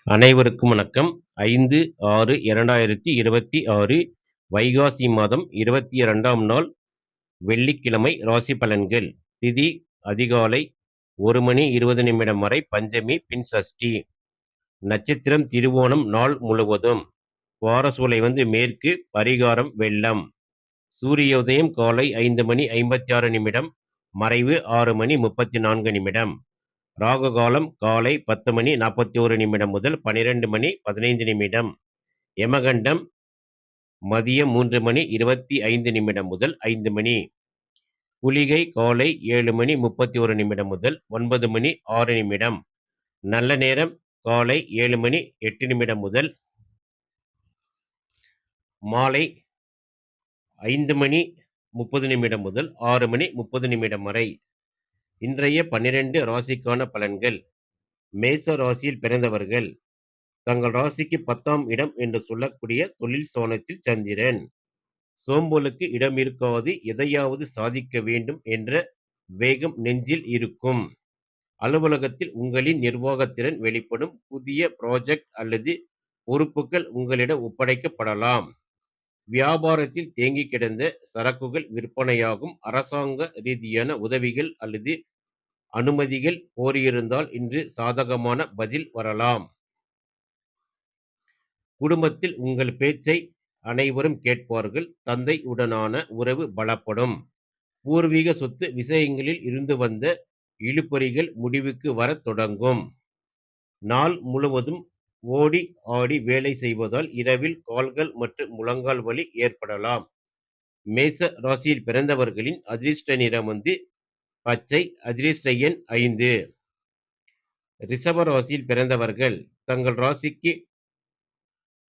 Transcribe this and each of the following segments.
அனைவருக்கும் வணக்கம். 5/6/2026 வைகாசி மாதம் 22ஆம் நாள் வெள்ளிக்கிழமை ராசி பலன்கள். திதி அதிகாலை 1 மணி 20 நிமிடம் வரை பஞ்சமி பின் சஷ்டி. நட்சத்திரம் திருவோணம் நாள் முழுவதும். வாரசூலை மேற்கு, பரிகாரம் வெள்ளம். சூரிய உதயம் காலை 5 மணி 56 நிமிடம், மறைவு 6 மணி 34 நிமிடம். ராகு காலம் காலை 10 மணி 41 நிமிடம் முதல் 12 மணி 15 நிமிடம். யமகண்டம் மதியம் 3 மணி 25 நிமிடம் முதல் 5 மணி. குளிகை காலை 7 மணி 31 நிமிடம் முதல் 9 மணி 6 நிமிடம். நல்ல நேரம் காலை 7 மணி 8 நிமிடம் முதல் மாலை 5 மணி 30 நிமிடம் முதல் 6 மணி 30 நிமிடம் வரை. இன்றைய 12 ராசிக்கான பலன்கள். மேச ராசியில் பிறந்தவர்கள். தங்கள் ராசிக்கு 10ஆம் இடம் என்று சொல்லக்கூடிய தொழில் ஸ்தானத்தில் சந்திரன். சோம்பலுக்கு இடம் இருக்காது. எதையாவது சாதிக்க வேண்டும் என்ற வேகம் நெஞ்சில் இருக்கும். அலுவலகத்தில் உங்களின் நிர்வாகத்திறன் வெளிப்படும். புதிய ப்ராஜெக்ட் அல்லது பொறுப்புகள் உங்களிடம் ஒப்படைக்கப்படலாம். வியாபாரத்தில் தேங்கி கிடந்த சரக்குகள் விற்பனையாகும். அரசாங்க ரீதியான உதவிகள் அல்லது அனுமதிகள் கோரியிருந்தால் இன்று சாதகமான பதில் வரலாம். குடும்பத்தில் உங்கள் பேச்சை அனைவரும் கேட்பார்கள். தந்தையுடனான உறவு பலப்படும். பூர்வீக சொத்து விஷயங்களில் இருந்து வந்த இழுபறிகள் முடிவுக்கு வரத் தொடங்கும். நாள் முழுவதும் ஓடி ஆடி வேலை செய்வதால் இரவில் கால்கள் மற்றும் முழங்கால் வலி ஏற்படலாம். மேச ராசியில் பிறந்தவர்களின் அதிர்ஷ்ட நிறம் பச்சை. அதிர்ஷ்ட எண் 5. ரிஷப ராசியில் பிறந்தவர்கள். தங்கள் ராசிக்கு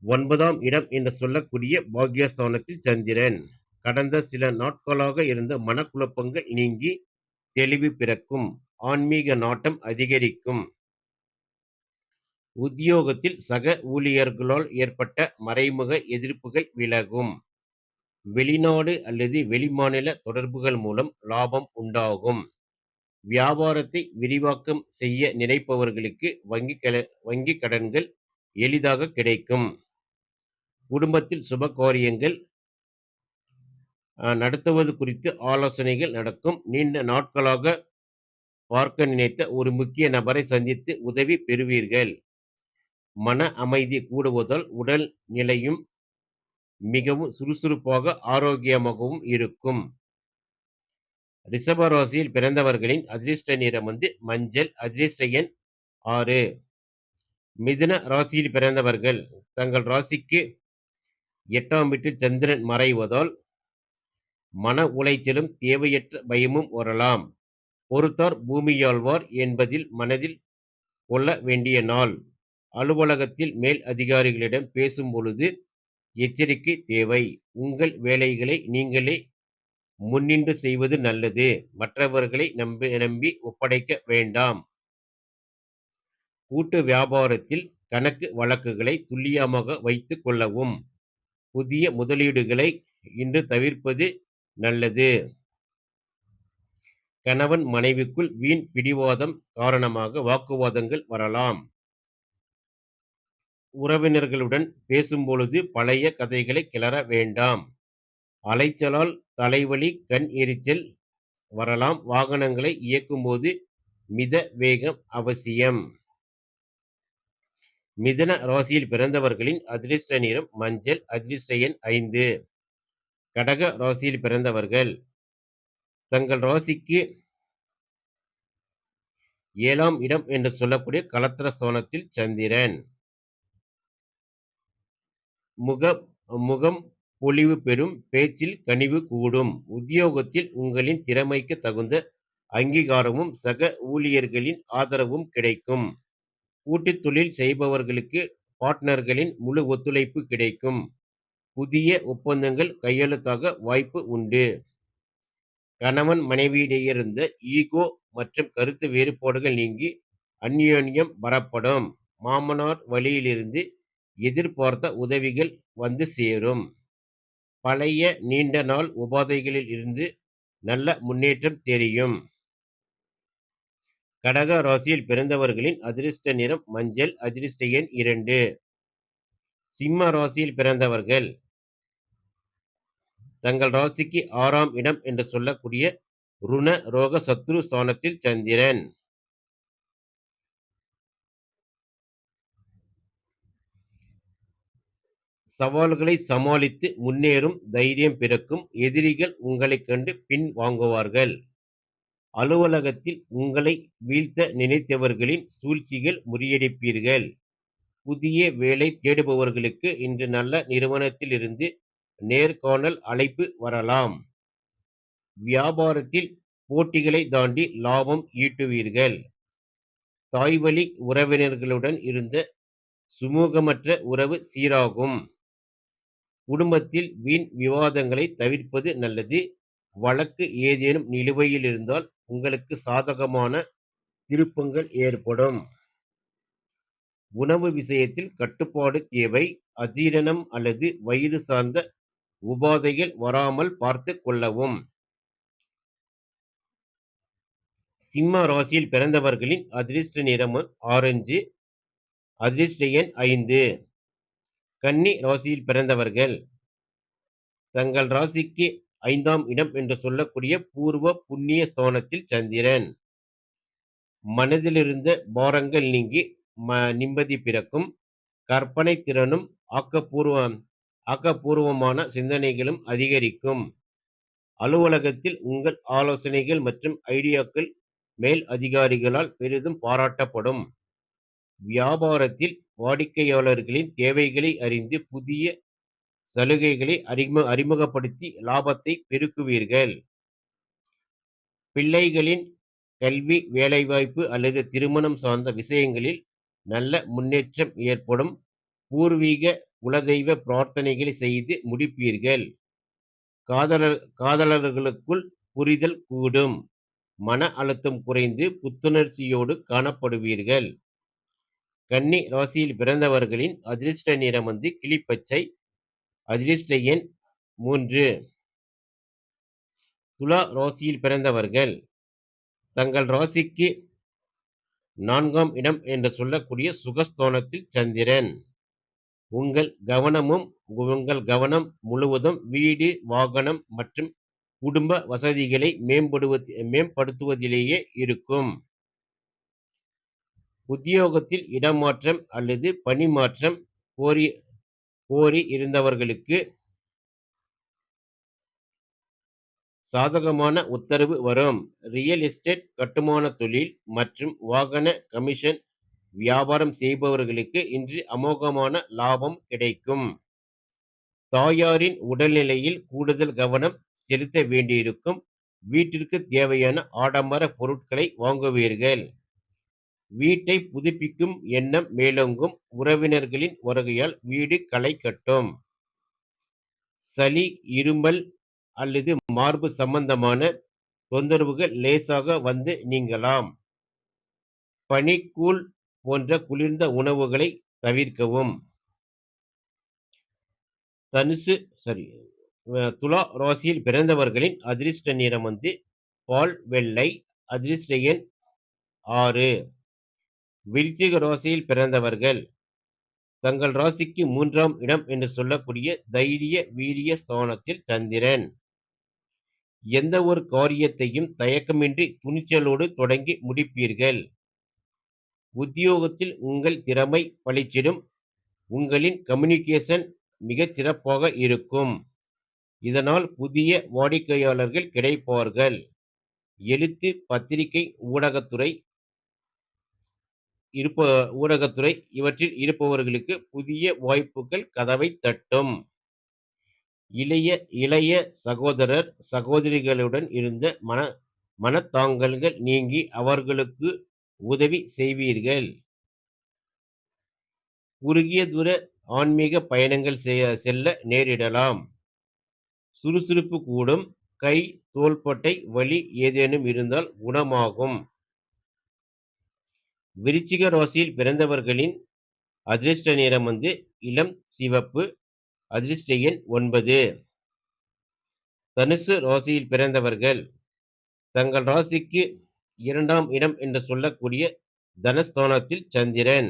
9ஆம் இடம் என்று சொல்லக்கூடிய பாக்யஸ்தானத்தில் சந்திரன். கடந்த சில நாட்களாக இருந்த மனக்குழப்பங்கள் நீங்கி தெளிவு பிறக்கும். ஆன்மீக நாட்டம் அதிகரிக்கும். உத்தியோகத்தில் சக ஊழியர்களால் ஏற்பட்ட மறைமுக எதிர்ப்புகள் விலகும். வெளிநாடு அல்லது வெளிமாநில தொடர்புகள் மூலம் லாபம் உண்டாகும். வியாபாரத்தை விரிவாக்கம் செய்ய நினைப்பவர்களுக்கு வங்கி கடன்கள் எளிதாக கிடைக்கும். குடும்பத்தில் சுப காரியங்கள் நடத்துவது குறித்து ஆலோசனைகள் நடக்கும். நீண்ட நாட்களாக பார்க்க நினைத்த ஒரு முக்கிய நபரை சந்தித்து உதவி பெறுவீர்கள். மன அமைதி கூடுவதால் உடல் நிலையும் மிகவும் சுறுசுறுப்பாக ஆரோக்கியமாகவும் இருக்கும். ரிஷப ராசியில் பிறந்தவர்களின் அதிர்ஷ்ட நிறம் மஞ்சள். அதிர்ஷ்ட எண் 6. மிதுன ராசியில் பிறந்தவர்கள். தங்கள் ராசிக்கு 8ஆம் வீட்டில் சந்திரன் மறைவதால் மன உளைச்சலும் தேவையற்ற பயமும் வரலாம். பொறுத்தார் பூமியாழ்வார் என்பதில் மனதில் கொள்ள வேண்டிய நாள். அலுவலகத்தில் மேல் அதிகாரிகளிடம் பேசும் பொழுது எச்சரிக்கை தேவை. உங்கள் வேலைகளை நீங்களே முன்னின்று செய்வது நல்லது. மற்றவர்களை நம்பி ஒப்படைக்க வேண்டாம். கூட்டு வியாபாரத்தில் கணக்கு வழக்குகளை துல்லியமாக வைத்துக் கொள்ளவும். புதிய முதலீடுகளை இன்று தவிர்ப்பது நல்லது. கணவன் மனைவிக்குள் வீண் பிடிவாதம் காரணமாக வாக்குவாதங்கள் வரலாம். உறவினர்களுடன் பேசும்பொழுது பழைய கதைகளை கிளற வேண்டாம். அலைச்சலால் தலைவலி, கண் எரிச்சல் வரலாம். வாகனங்களை இயக்கும்போது மித வேகம் அவசியம். மிதுன ராசியில் பிறந்தவர்களின் அதிர்ஷ்ட நிறம் மஞ்சள். அதிர்ஷ்ட எண் 5. கடக ராசியில் பிறந்தவர்கள். தங்கள் ராசிக்கு 7ஆம் இடம் என்று சொல்லக்கூடிய கலத்திர ஸ்தானத்தில் சந்திரன். முகம் பொலிவு பெறும். பேச்சில் கனிவு கூடும். உத்தியோகத்தில் உங்களின் திறமைக்கு தகுந்த அங்கீகாரமும் சக ஊழியர்களின் ஆதரவும் கிடைக்கும். கூட்டுத் தொழில் செய்பவர்களுக்கு பார்ட்னர்களின் முழு ஒத்துழைப்பு கிடைக்கும். புதிய ஒப்பந்தங்கள் கையெழுத்தாக வாய்ப்பு உண்டு. கணவன் மனைவியிடையே இருந்த ஈகோ மற்றும் கருத்து வேறுபாடுகள் நீங்கி அந்யோன்யம் வரப்படும். மாமனார் வழியிலிருந்து எதிர்பார்த்த உதவிகள் வந்து சேரும். பழைய நீண்ட நாள் உபாதைகளில் இருந்து நல்ல முன்னேற்றம் தெரியும். கடக ராசியில் பிறந்தவர்களின் அதிர்ஷ்ட நிறம் மஞ்சள். அதிர்ஷ்ட எண் 2. சிம்ம ராசியில் பிறந்தவர்கள் தங்கள் ராசிக்கு 6ஆம் இடம் என்று சொல்லக்கூடிய ருண ரோக சத்ரு ஸ்தானத்தில் சந்திரன். சவால்களை சமாளித்து முன்னேறும் தைரியம் பிறக்கும். எதிரிகள் உங்களைக் கண்டு பின் வாங்குவார்கள். அலுவலகத்தில் உங்களை வீழ்த்த நினைத்தவர்களின் சூழ்ச்சிகள் முறியடிப்பீர்கள். புதிய வேலை தேடுபவர்களுக்கு இன்று நல்ல நிறுவனத்தில் இருந்து நேர்காணல் அழைப்பு வரலாம். வியாபாரத்தில் போட்டிகளை தாண்டி லாபம் ஈட்டுவீர்கள். தாய்வழி உறவினர்களுடன் இருந்த சுமூகமற்ற உறவு சீராகும். குடும்பத்தில் வீண் விவாதங்களை தவிர்ப்பது நல்லது. வழக்கு ஏதேனும் நிலுவையில் இருந்தால் உங்களுக்கு சாதகமான திருப்பங்கள் ஏற்படும். உணவு விஷயத்தில் கட்டுப்பாடு தேவை. அஜீரணம் அல்லது வயிறு சார்ந்த உபாதைகள் வராமல் பார்த்து கொள்ளவும். சிம்ம ராசியில் பிறந்தவர்களின் அதிர்ஷ்ட நிறம் ஆரஞ்சு. அதிர்ஷ்ட எண் 5. கன்னி ராசியில் பிறந்தவர்கள் தங்கள் ராசிக்கு 5ஆம் இடம் என்று சொல்லக்கூடிய பூர்வ புண்ணிய ஸ்தானத்தில் சந்திரன். மனதிலிருந்த பாரங்கள் நீங்கி நிம்மதி பிறக்கும். கற்பனை திறனும் ஆக்கப்பூர்வமான சிந்தனைகளும் அதிகரிக்கும். அலுவலகத்தில் உங்கள் ஆலோசனைகள் மற்றும் ஐடியாக்கள் மேல் அதிகாரிகளால் பெரிதும் பாராட்டப்படும். வியாபாரத்தில் வாடிக்கையாளர்களின் தேவைகளை அறிந்து புதிய சலுகைகளை அறிமுகப்படுத்தி லாபத்தை பெருக்குவீர்கள். பிள்ளைகளின் கல்வி, வேலைவாய்ப்பு அல்லது திருமணம் சார்ந்த விஷயங்களில் நல்ல முன்னேற்றம் ஏற்படும். பூர்வீக குலதெய்வ பிரார்த்தனைகளை செய்து முடிப்பீர்கள். காதலர்களுக்குள் புரிதல் கூடும். மன அழுத்தம் குறைந்து புத்துணர்ச்சியோடு காணப்படுவீர்கள். கன்னி ராசியில் பிறந்தவர்களின் அதிர்ஷ்ட நிறம் கிளிப்பச்சை. அதிர்ஷ்ட எண் 3. துலா ராசியில் பிறந்தவர்கள் தங்கள் ராசிக்கு 4ஆம் இடம் என்று சொல்லக்கூடிய சுகஸ்தானத்தில் சந்திரன். உங்கள் கவனம் முழுவதும் வீடு, வாகனம் மற்றும் குடும்ப வசதிகளை மேம்படுத்துவதிலேயே இருக்கும். உத்தியோகத்தில் இடமாற்றம் அல்லது பணிமாற்றம் கோரி இருந்தவர்களுக்கு சாதகமான உத்தரவு வரும். ரியல் எஸ்டேட், கட்டுமான தொழில் மற்றும் வாகன கமிஷன் வியாபாரம் செய்பவர்களுக்கு இன்று அமோகமான லாபம் கிடைக்கும். தாயாரின் உடல்நிலையில் கூடுதல் கவனம் செலுத்த வேண்டியிருக்கும். வீட்டிற்கு தேவையான ஆடம்பர பொருட்களை வாங்குவீர்கள். வீட்டை புதுப்பிக்கும் எண்ணம் மேலோங்கும். உறவினர்களின் வருகையால் வீடு களை கட்டும். சளி, இருமல் அல்லது மார்பு சம்பந்தமான தொந்தரவுகள் லேசாக வந்து நீங்கலாம். பனி, கூழ் போன்ற குளிர்ந்த உணவுகளை தவிர்க்கவும். துலா ராசியில் பிறந்தவர்களின் அதிர்ஷ்ட நிறம் பால் வெள்ளை. அதிர்ஷ்ட எண் 6. விருச்சிக ராசியில் பிறந்தவர்கள் தங்கள் ராசிக்கு 3ஆம் இடம் என்று சொல்லக்கூடிய தைரிய வீரிய ஸ்தானத்தில் சந்திரன். எந்த ஒரு காரியத்தையும் தயக்கமின்றி துணிச்சலோடு தொடங்கி முடிப்பீர்கள். உத்தியோகத்தில் உங்கள் திறமை பளிச்சிடும். உங்களின் கம்யூனிகேஷன் மிகச் சிறப்பாக இருக்கும். இதனால் புதிய வாடிக்கையாளர்கள் கிடைப்பார்கள். எழுத்து, பத்திரிகை, ஊடகத்துறை இவற்றில் இருப்பவர்களுக்கு புதிய வாய்ப்புகள் கதவை தட்டும். இளைய சகோதரர், சகோதரிகளுடன் இருந்த மனத்தாங்கல்கள் நீங்கி அவர்களுக்கு உதவி செய்வீர்கள். குறுகிய தூர ஆன்மீக பயணங்கள் செல்ல நேரிடலாம். சுறுசுறுப்பு கூடும். கை, தோள்பட்டை வலி ஏதேனும் இருந்தால் குணமாகும். விருச்சிக ராசியில் பிறந்தவர்களின் அதிர்ஷ்ட நிறம் இளம் சிவப்பு. அதிர்ஷ்ட எண் 9. தனுசு ராசியில் பிறந்தவர்கள் தங்கள் ராசிக்கு 2ஆம் இடம் என்று சொல்லக்கூடிய தனஸ்தானத்தில் சந்திரன்.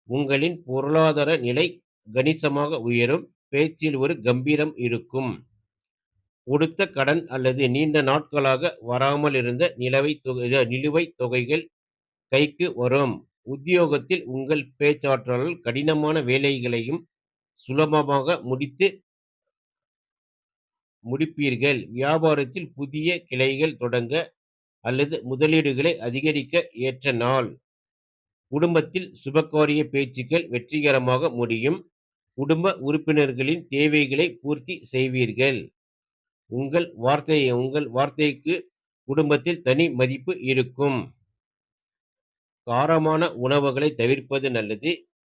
உங்களின் பொருளாதார நிலை கணிசமாக உயரும். பேச்சில் ஒரு கம்பீரம் இருக்கும். கொடுத்த கடன் அல்லது நீண்ட நாட்களாக வராமல் இருந்த நிலுவைத் தொகைகள் கைக்கு வரும். உத்தியோகத்தில் உங்கள் பேச்சாற்றலால் கடினமான வேலைகளையும் சுலபமாக முடிப்பீர்கள். வியாபாரத்தில் புதிய கிளைகள் தொடங்க அல்லது முதலீடுகளை அதிகரிக்க ஏற்ற நாள். குடும்பத்தில் சுபகாரிய பேச்சுக்கள் வெற்றிகரமாக முடியும். குடும்ப உறுப்பினர்களின் தேவைகளை பூர்த்தி செய்வீர்கள். உங்கள் வார்த்தைக்கு குடும்பத்தில் தனி மதிப்பு இருக்கும். காரமான உணவுகளை தவிர்ப்பது நல்லது.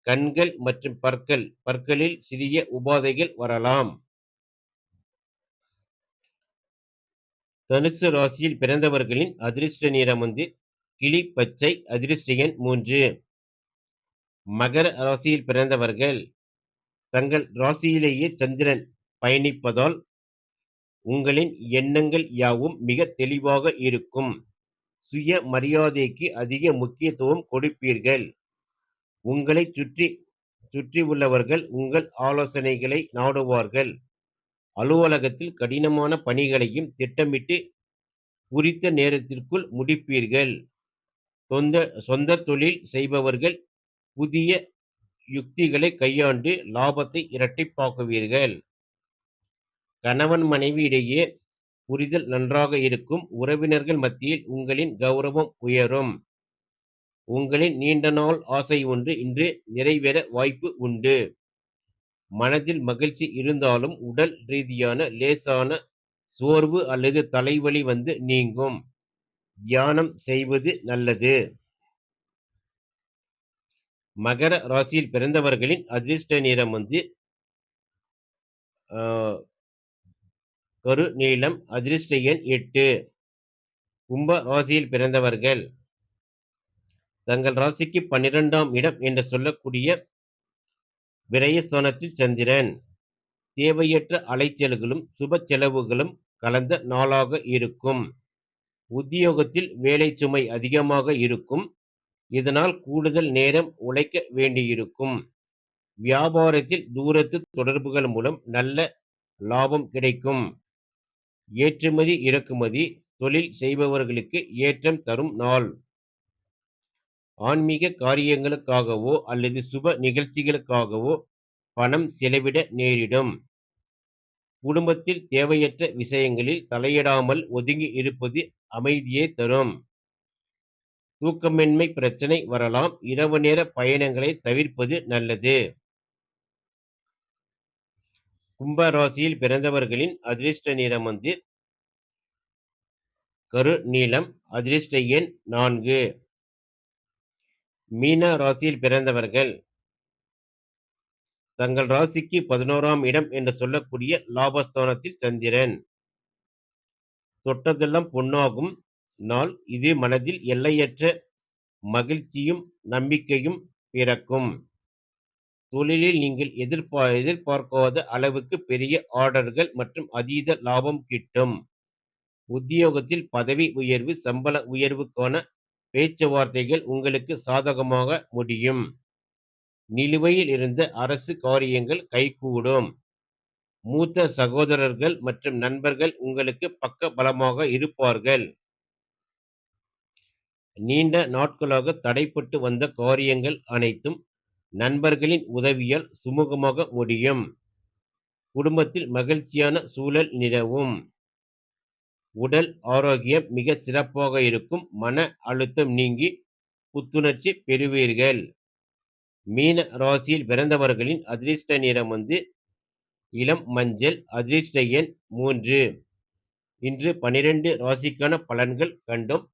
கண்கள் மற்றும் பற்களில் சிறிய உபாதைகள் வரலாம். தனுசு ராசியில் பிறந்தவர்களின் அதிர்ஷ்ட நிறம் கிளி பச்சை. அதிர்ஷ்ட எண் 3. மகர ராசியில் பிறந்தவர்கள் தங்கள் ராசியிலேயே சந்திரன் பயணிப்பதால் உங்களின் எண்ணங்கள் யாவும் மிக தெளிவாக இருக்கும். சுய மரியாதைக்கு அதிக முக்கியத்துவம் கொடுப்பீர்கள். உங்களை சுற்றி உள்ளவர்கள் உங்கள் ஆலோசனைகளை நாடுவார்கள். அலுவலகத்தில் கடினமான பணிகளையும் திட்டமிட்டு குறித்த நேரத்திற்குள் முடிப்பீர்கள். சொந்த தொழில் செய்பவர்கள் புதிய யுக்திகளை கையாண்டு லாபத்தை இரட்டிப்பாக்குவீர்கள். கணவன் மனைவி இடையே புரிதல் நன்றாக இருக்கும். உறவினர்கள் மத்தியில் உங்களின் கௌரவம் உயரும். உங்களின் நீண்ட நாள் ஆசை ஒன்று இன்று நிறைவேற வாய்ப்பு உண்டு. மனதில் மகிழ்ச்சி இருந்தாலும் உடல் ரீதியான லேசான சோர்வு அல்லது தலைவலி நீங்கும். தியானம் செய்வது நல்லது. மகர ராசியில் பிறந்தவர்களின் அதிர்ஷ்ட நிறம் கருநீலம். அதிர்ஷ்ட எண் 8. கும்ப ராசியில் பிறந்தவர்கள் தங்கள் ராசிக்கு 12ஆம் இடம் என்று சொல்லக்கூடிய விரயஸ்தானத்தில் சந்திரன். தேவையற்ற அலைச்சல்களும் சுப செலவுகளும் கலந்த நாளாக இருக்கும். உத்தியோகத்தில் வேலை சுமை அதிகமாக இருக்கும். இதனால் கூடுதல் நேரம் உழைக்க வேண்டியிருக்கும். வியாபாரத்தில் தூரத்து தொடர்புகள் மூலம் நல்ல லாபம் கிடைக்கும். ஏற்றுமதி இறக்குமதி தொழில் செய்பவர்களுக்கு ஏற்றம் தரும் நாள். ஆன்மீக காரியங்களுக்காகவோ அல்லது சுப நிகழ்ச்சிகளுக்காகவோ பணம் செலவிட நேரிடும். குடும்பத்தில் தேவையற்ற விஷயங்களில் தலையிடாமல் ஒதுங்கி இருப்பது அமைதியை தரும். தூக்கமின்மை பிரச்சனை வரலாம். இரவு நேர பயணங்களை தவிர்ப்பது நல்லது. கும்ப ராசியில் பிறந்தவர்களின் அதிர்ஷ்ட நிறம் கருநீலம். அதிர்ஷ்ட எண் 4. மீன ராசியில் பிறந்தவர்கள் தங்கள் ராசிக்கு 11ஆம் இடம் என்று சொல்லக்கூடிய லாபஸ்தானத்தில் சந்திரன். தொட்டதெல்லாம் பொன்னாகும் நாள் இது. மனதில் எல்லையற்ற மகிழ்ச்சியும் நம்பிக்கையும் பிறக்கும். தொழிலில் நீங்கள் எதிர்பார்க்காத அளவுக்கு பெரிய ஆர்டர்கள் மற்றும் அதீத லாபம் கிட்டும். உத்தியோகத்தில் பதவி உயர்வு சம்பள உயர்வுக்கான பேச்சுவார்த்தைகள் உங்களுக்கு சாதகமாக முடியும். நிலுவையில் இருந்த அரசு காரியங்கள் கைகூடும். மூத்த சகோதரர்கள் மற்றும் நண்பர்கள் உங்களுக்கு பக்க பலமாக இருப்பார்கள். நீண்ட நாட்களாக தடைப்பட்டு வந்த காரியங்கள் அனைத்தும் நண்பர்களின் உதவியால் சுமூகமாக முடியும். குடும்பத்தில் மகிழ்ச்சியான சூழல் நிலவும். உடல் ஆரோக்கியம் மிக சிறப்பாக இருக்கும். மன அழுத்தம் நீங்கி புத்துணர்ச்சி பெறுவீர்கள். மீன ராசியில் பிறந்தவர்களின் அதிர்ஷ்ட நிறம் இளம் மஞ்சள். அதிர்ஷ்ட எண் 3. இன்று 12 ராசிக்கான பலன்கள் கண்டோம்.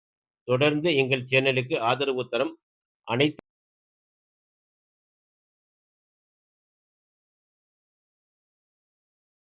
தொடர்ந்து எங்கள் சேனலுக்கு ஆதரவு தரும் அனைத்து